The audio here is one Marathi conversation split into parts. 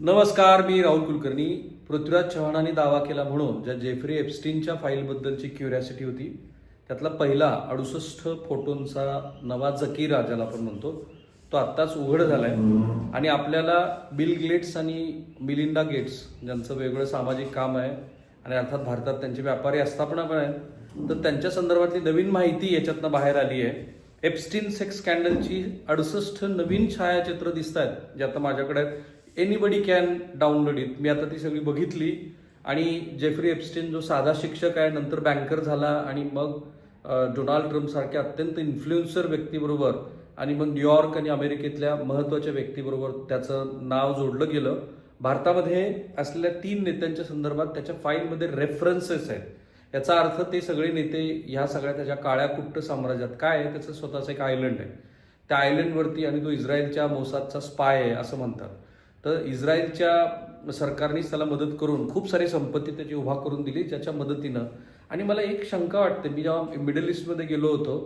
नमस्कार, मी राहुल कुलकर्णी. पृथ्वीराज चव्हाणांनी दावा केला म्हणून ज्या जेफ्री एप्स्टीनच्या फाईलबद्दलची क्युरियासिटी होती, त्यातला पहिला 68 फोटोंचा नवा जकीरा ज्याला आपण म्हणतो, तो आत्ताच उघड झालाय. आणि आपल्याला बिल गेट्स आणि मिलिंडा गेट्स ज्यांचं वेगळं सामाजिक काम आहे आणि अर्थात भारतात त्यांची व्यापारी आस्थापना पण आहे, तर त्यांच्या संदर्भातली नवीन माहिती याच्यातनं बाहेर आली आहे. एप्स्टीन सेक्स स्कॅन्डलची 68 नवीन छायाचित्र दिसत आहेत, जे आता माझ्याकडे आहेत. Anybody can download it. मी आता ती सगळी बघितली. आणि जेफ्री एप्स्टीन जो साधा शिक्षक आहे, नंतर बँकर झाला आणि मग डोनाल्ड ट्रम्प सारख्या अत्यंत इन्फ्लुएन्सर व्यक्तीबरोबर आणि मग न्यूयॉर्क आणि अमेरिकेतल्या महत्वाच्या व्यक्तीबरोबर त्याचं नाव जोडलं गेलं. भारतामध्ये असलेल्या 3 नेत्यांच्या संदर्भात त्याच्या फाईलमध्ये रेफरन्सेस आहेत. याचा अर्थ ते सगळे नेते ह्या सगळ्या त्याच्या काळ्या कुट्ट साम्राज्यात काय आहे, त्याचं स्वतःचं एक आयलंड आहे. त्या आयलंडवरती, आणि तो इस्रायलच्या मोसादचा स्पाय आहे असं म्हणतात. तर इस्रायलच्या सरकारनेच त्याला मदत करून खूप सारी संपत्ती त्याची उभा करून दिली ज्याच्या मदतीनं. आणि मला एक शंका वाटते, मी जेव्हा मिडल ईस्टमध्ये गेलो होतो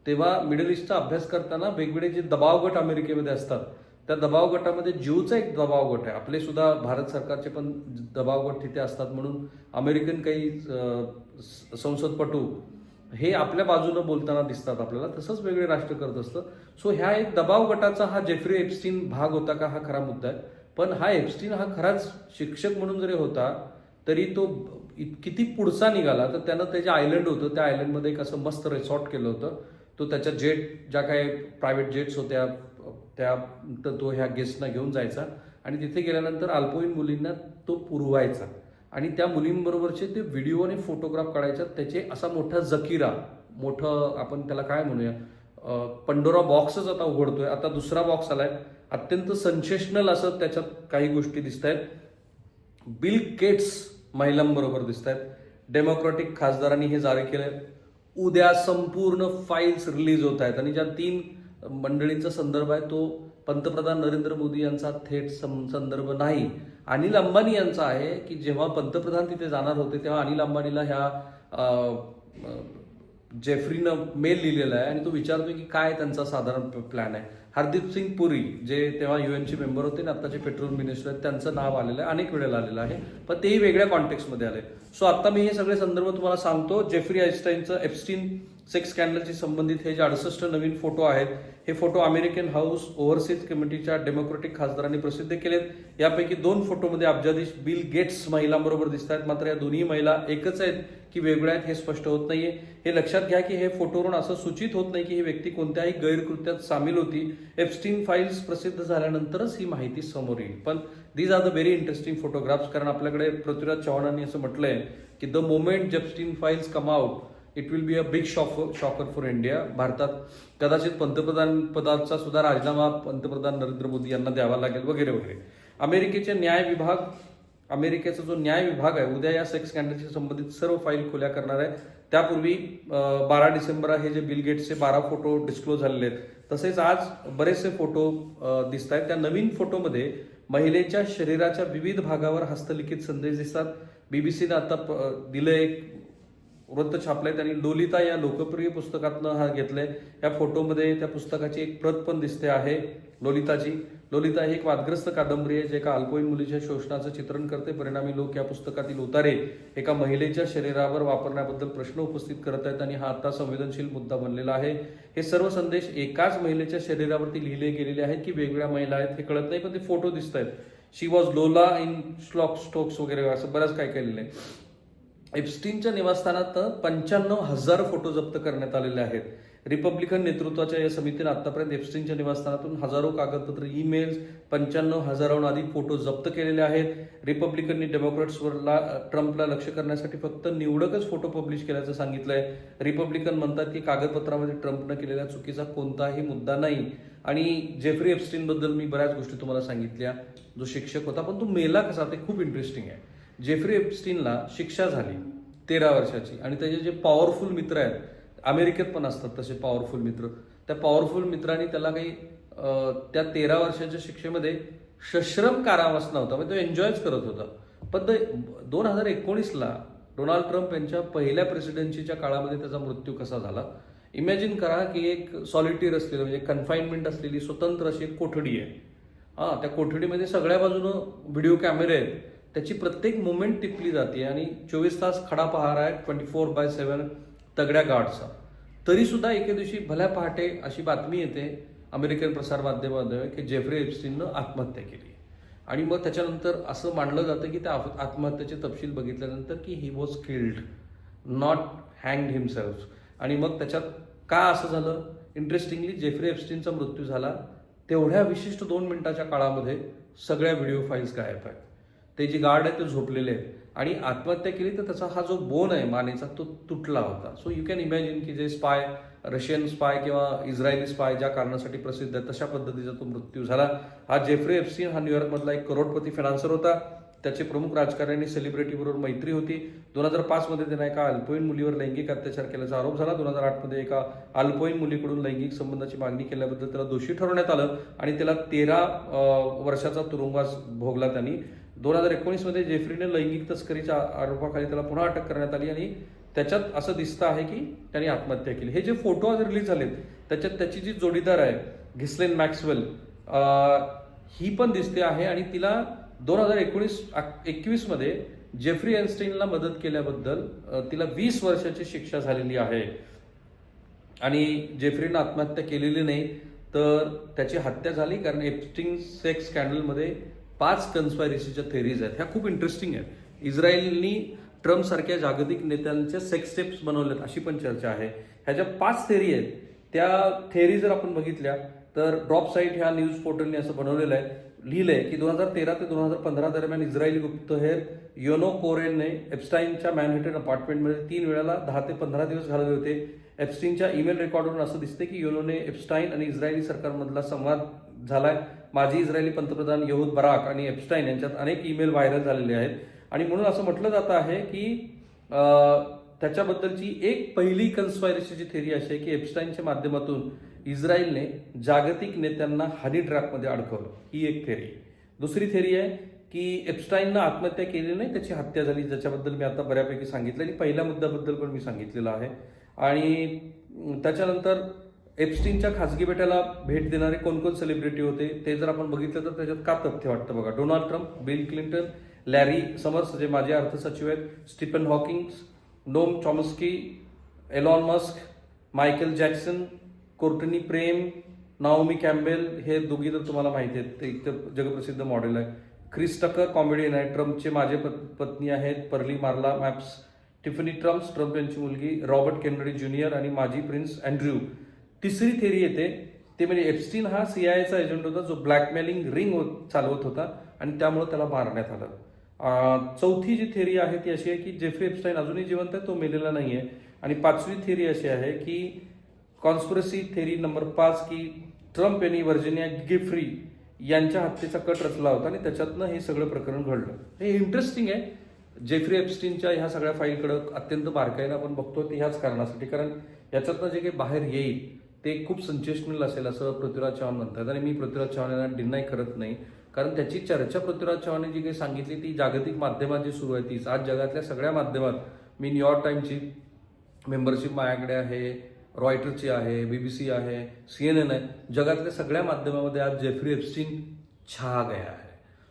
तेव्हा मिडल ईस्टचा अभ्यास करताना वेगवेगळे जे दबाव गट अमेरिकेमध्ये असतात, त्या दबाव गटामध्ये ज्यूचा एक दबाव गट आहे. आपले सुद्धा भारत सरकारचे पण दबाव गट तिथे असतात. म्हणून अमेरिकन काही संसदपटू हे आपल्या बाजूनं बोलताना दिसतात आपल्याला, तसंच वेगळे राष्ट्र करत असतं. सो ह्या एक दबाव गटाचा हा जेफ्री एप्स्टीन भाग होता का, हा खरा मुद्दा आहे. पण हा एप्स्टीन हा खराच शिक्षक म्हणून जरी होता तरी तो किती पुढचा निघाला, तर त्यानं त्याचे आयलंड होतं, त्या आयलंडमध्ये एक असं मस्त रिसॉर्ट केलं होतं. तो त्याच्या ज्या काही प्रायव्हेट जेट्स होत्या त्या, तर तो ह्या गेस्टना घेऊन जायचा आणि तिथे गेल्यानंतर अल्पवयीन मुलींना तो पुरवायचा आणि त्या मुलींबरोबरचे ते व्हिडिओ आणि फोटोग्राफ काढायचा. त्याचे असा मोठा जकीरा, मोठं आपण त्याला काय म्हणूया, पंडोरा बॉक्सच आता उघडतोय. आता दुसरा बॉक्स आलाय, अत्यंत सेन्सेशनल असं त्याच्यात काही गोष्टी दिसत आहेत. बिल गेट्स महिलांबरोबर दिसत आहेत. डेमोक्रॅटिक खासदारांनी हे जारी केलंय. उद्या संपूर्ण फाईल्स रिलीज होत आहेत आणि ज्या 3 मंडळींचा संदर्भ आहे तो पंतप्रधान नरेंद्र मोदी यांचा थेट संदर्भ नाही, अनिल अंबानी यांचा आहे. की जेव्हा पंतप्रधान तिथे जाणार होते तेव्हा अनिल अंबानीला ह्या जेफ्रीनं मेल लिहिलेला आहे आणि तो विचारतोय की काय त्यांचा साधारण प्लॅन आहे. हरदीप सिंग पुरी जे तेव्हा युएनचे मेंबर होते आणि आत्ताचे पेट्रोल मिनिस्टर आहेत, त्यांचं नाव आलेलं आहे, अनेक वेळेला आलेलं आहे, पण तेही वेगळ्या कॉन्टेक्स्टमध्ये आले. सो आता मी हे सगळे संदर्भ तुम्हाला सांगतो. जेफ्री एप्स्टीन सेक्स स्कॅन्डलशी संबंधित हे जे 68 नवीन फोटो आहेत, हे फोटो अमेरिकन हाऊस ओव्हरसीज कमिटीच्या डेमोक्रॅटिक खासदारांनी प्रसिद्ध केलेत. यापैकी 2 फोटोमध्ये अब्जाधीश बिल गेट्स महिलांबरोबर दिसत आहेत. मात्र या दोन्ही महिला एकच आहेत की वेगळ्या आहेत हे स्पष्ट होत नाहीये. हे लक्षात घ्या की हे फोटोवरून असं सूचित होत नाही की ही व्यक्ती कोणत्याही गैरकृत्यात सामील होती. एप्स्टीन फाईल्स प्रसिद्ध झाल्यानंतरच ही माहिती समोर येईल. पण these are the very interesting photographs. कारण आपल्याकडे पृथ्वीराज चव्हाणांनी असं म्हटलंय की the moment Epstein files come out it will be a big shocker for India. भारतात कदाचित पंतप्रधान पदाचा सुद्धा राजीनामा पंतप्रधान नरेंद्र मोदी यांना द्यावा लागेल वगैरे वगैरे. अमेरिकेचा जो न्याय विभाग आहे उद्या या सेक्स स्कॅन्डलशी संबंधित सर्व फाईल खुल्या करणार आहे. त्यापूर्वी 12 डिसेंबर हे जे बिल गेट्सचे 12 फोटो डिस्क्लोज झालेले आहेत, तसेच आज बरेचसे फोटो दिसत आहेत. त्या नवीन फोटोमध्ये महिलेच्या शरीराच्या विविध भागावर हस्तलिखित संदेश दिसतात. बीबीसीनं आता दिलं एक वृत्त छापलंय, त्यांनी लोलिता या लोकप्रिय पुस्तकातनं हा घेतलंय. या फोटोमध्ये त्या पुस्तकाची एक प्रत पण दिसते आहे लोलिताची. लोलिता ही एक वादग्रस्त कादंबरी आहे जे एका अल्पवयीन मुलीच्या शोषणाचं चित्रण करते. परिणामी लोक या पुस्तकातील उतारे एका महिलेच्या शरीरावर वापरण्याबद्दल प्रश्न उपस्थित करत आहेत आणि हा आता संवेदनशील मुद्दा बनलेला आहे. हे सर्व संदेश एकाच महिलेच्या शरीरावरती लिहिले गेलेले आहेत की वेगवेगळ्या महिला आहेत हे कळत नाही, पण ते फोटो दिसत आहेत. शी वॉज लोला इन स्टोक्स वगैरे असं बरंच काय केलेलं आहे. एप्स्टीनच्या निवासस्थानात 95,000 फोटो जप्त करण्यात आलेले आहेत. रिपब्लिकन नेतृत्वाच्या या समितीने आतापर्यंत एप्स्टीनच्या निवासस्थानातून हजारो कागदपत्र, ईमेल्स, 95,000हून अधिक फोटो जप्त केलेले आहेत. रिपब्लिकननी डेमोक्रॅट्सवर ट्रम्पला लक्ष करण्यासाठी फक्त निवडकच फोटो पब्लिश केल्याचं सांगितलंय. रिपब्लिकन म्हणतात की कागदपत्रामध्ये ट्रम्पनं केलेल्या चुकीचा कोणताही मुद्दा नाही. आणि जेफ्री एप्स्टीन बद्दल मी बऱ्याच गोष्टी तुम्हाला सांगितल्या. जो शिक्षक होता पण तो मेला कसा ते खूप इंटरेस्टिंग आहे. जेफ्री एप्स्टीनला शिक्षा झाली 13 वर्षाची आणि त्याचे जे पॉवरफुल मित्र आहेत, अमेरिकेत पण असतात तसे पॉवरफुल मित्र, त्या पॉवरफुल मित्रांनी त्याला काही त्या 13 वर्षाच्या शिक्षेमध्ये सश्रम कारावास नव्हता, म्हणजे तो एन्जॉयच करत होता. पण 2019ला डोनाल्ड ट्रम्प यांच्या पहिल्या प्रेसिडेन्सीच्या काळामध्ये त्याचा मृत्यू कसा झाला. इमॅजिन करा की एक सॉलिटेअर असलेलं म्हणजे कन्फाइनमेंट असलेली स्वतंत्र अशी एक कोठडी आहे त्या कोठडीमध्ये सगळ्या बाजूनं व्हिडिओ कॅमेरे आहेत, त्याची प्रत्येक मुवमेंट टिपली जाते आणि 24 तास खडा पहार आहे 24/7 तगड्या गार्डचा. तरी सुद्धा एके दिवशी भल्या पहाटे अशी बातमी येते अमेरिकन प्रसारमाध्यमामध्ये की जेफ्री एप्स्टीननं आत्महत्या केली. आणि मग त्याच्यानंतर असं मानलं जातं की त्या आत्महत्येचे तपशील बघितल्यानंतर की ही वॉज किल्ड, नॉट हँग्ड हिमसेल्फ. आणि मग त्याच्यात का असं झालं, इंटरेस्टिंगली जेफ्री एप्स्टीनचा मृत्यू झाला तेवढ्या विशिष्ट 2 मिनिटाच्या काळामध्ये सगळ्या व्हिडिओ फाईल्स गायब आहेत. ते जे गार्ड आहेत ते झोपलेले आहेत आणि आत्महत्या केली तर त्याचा हा जो बोन आहे मानेचा तो तुटला होता. सो यू कॅन इमॅजिन की जे स्पाय, रशियन स्पाय किंवा इस्रायली स्पाय ज्या कारणासाठी प्रसिद्ध आहे तशा पद्धतीचा तो मृत्यू झाला. हा जेफ्री एप्स्टीन हा न्यूयॉर्कमधला एक करोडपती फायनान्सर होता. त्याचे प्रमुख राजकारणी सेलिब्रिटीबरोबर मैत्री होती. 2005 मध्ये त्यांना एका अल्पवयीन मुलीवर लैंगिक अत्याचार केल्याचा आरोप झाला. 2008 मध्ये एका अल्पवयीन मुलीकडून लैंगिक संबंधाची मागणी केल्याबद्दल त्याला दोषी ठरवण्यात आलं आणि त्याला 13 वर्षाचा तुरुंगवास भोगला त्यांनी. 2019 मध्ये जेफ्रीने लैंगिक तस्करीच्या आरोपाखाली त्याला पुन्हा अटक करण्यात आली आणि त्याच्यात असं दिसतं आहे की त्यांनी आत्महत्या केली. हे जे फोटो आज रिलीज झालेत त्याच्यात त्याची जी जोडीदार आहे घिस्लेन मॅक्सवेल ही पण दिसते आहे आणि तिला 2019-21 मध्ये जेफ्री एप्स्टीनला मदत केल्याबद्दल तिला 20 वर्षाची शिक्षा झालेली आहे. आणि जेफ्रीनं आत्महत्या केलेली नाही तर त्याची हत्या झाली कारण एप्स्टीन सेक्स स्कॅन्डलमध्ये 5 कन्स्पायरसीच्या थेरीज आहेत. ह्या खूप इंटरेस्टिंग आहेत. इस्रायलनी ट्रम्प सारख्या जागतिक नेत्यांच्या सेक्स टेप्स बनवल्यात अशी पण चर्चा आहे. ह्या ज्या 5 थेरी आहेत त्या थेरी जर आपण बघितल्या तर ड्रॉप साईट ह्या न्यूज पोर्टलने असं बनवलेलं आहे, लिहिलंय की 2013 ते 2015 दरम्यान इस्रायली गुप्तहेर योनो कोरेनने एप्स्टाईनच्या मॅनहॅटन अपार्टमेंटमध्ये 3 वेळाला 10 ते 15 दिवस घालवले होते. एप्स्टीनच्या ईमेल रेकॉर्डवरून असं दिसते की योनोने एप्स्टाईन आणि इस्रायली सरकारमधला संवाद झालाय. माजी इस्रायली पंतप्रधान यहूद बराक आणि एप्स्टाईन यांच्यात अनेक ईमेल व्हायरल झालेले आहेत आणि म्हणून असं म्हटलं जातं आहे की त्याच्याबद्दलची एक पहिली कन्स्पायरसीची थेरी अशी आहे की एप्स्टाईनच्या माध्यमातून इस्रायलने जागतिक नेत्यांना हनी ट्रॅपमध्ये अडकवलं, ही एक थेरी. दुसरी थेरी आहे की एप्स्टाईननं आत्महत्या केली नाही, त्याची हत्या झाली, ज्याच्याबद्दल मी आता बऱ्यापैकी सांगितलं आणि पहिल्या मुद्द्याबद्दल पण मी सांगितलेलं आहे. आणि त्याच्यानंतर एप्स्टीनच्या खासगी बेटाला भेट देणारे कोण कोण सेलिब्रिटी होते ते जर आपण बघितलं तर त्याच्यात का तथ्य वाटतं बघा. Donald Trump, Bill Clinton, Larry Summers जे माजी अर्थसचिव आहेत, Stephen Hawking, Noam Chomsky, Elon Musk, Michael Jackson, Courtney प्रेम, नाओमी कॅम्बेल, हे दोघी तर तुम्हाला माहिती आहेत, ते एक जगप्रसिद्ध मॉडेल आहे. क्रिस टकर कॉमेडियन आहे. ट्रम्पचे माझे पत्नी आहेत pearly Marla maps, Tiffany Trump यांची मुलगी, रॉबर्ट केनेडी ज्युनियर आणि माजी प्रिन्स अँड्र्यू. तिसरी थेरी येते ते म्हणजे एप्स्टीन हा सीआयएचा एजंट होता जो ब्लॅकमेलिंग रिंग चालवत होता आणि त्यामुळे त्याला मारण्यात आलं. चौथी जी थेरी आहे ती अशी आहे की जेफ्री एप्स्टाईन अजूनही जिवंत आहे, तो मेलेला नाही आहे. आणि 5वी थेरी अशी आहे की कॉन्स्पिरसी थेरी नंबर 5 की ट्रम्प यांनी व्हर्जिनिया गिफ्री यांच्या हत्येचा कट रचला होता आणि त्याच्यातनं हे सगळं प्रकरण घडलं. हे इंटरेस्टिंग आहे. जेफ्री एप्स्टीनच्या ह्या सगळ्या फाईलकडे अत्यंत बारकाईनं आपण बघतो ते ह्याच कारणासाठी, कारण याच्यातनं जे काही बाहेर येईल ते खूप सेन्सेशनल असेल असं पृथ्वीराज चव्हाण म्हणतात. आणि मी पृथ्वीराज चव्हाण यांना डिनाय करत नाही, कारण त्याची चर्चा पृथ्वीराज चव्हाणने जी काही सांगितली ती जागतिक माध्यमात जी सुरू आहे तीच. आज जगातल्या सगळ्या माध्यमात, मी न्यूयॉर्क टाइम्सची मेंबरशिप माझ्याकडे आहे, रॉयटरची आहे, BBC आहे, CNN आहे, जगातल्या सगळ्या माध्यमामध्ये आज जेफ्री एप्स्टीन छा गया आहे.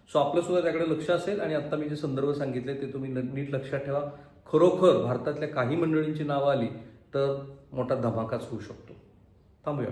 सो आपलं सुद्धा त्याकडे लक्ष असेल आणि आता मी जे संदर्भ सांगितले ते तुम्ही नीट लक्षात ठेवा. खरोखर भारतातल्या काही मंडळींची नावं आली तर मोठा धमाकाच होऊ शकतो. थांबूया.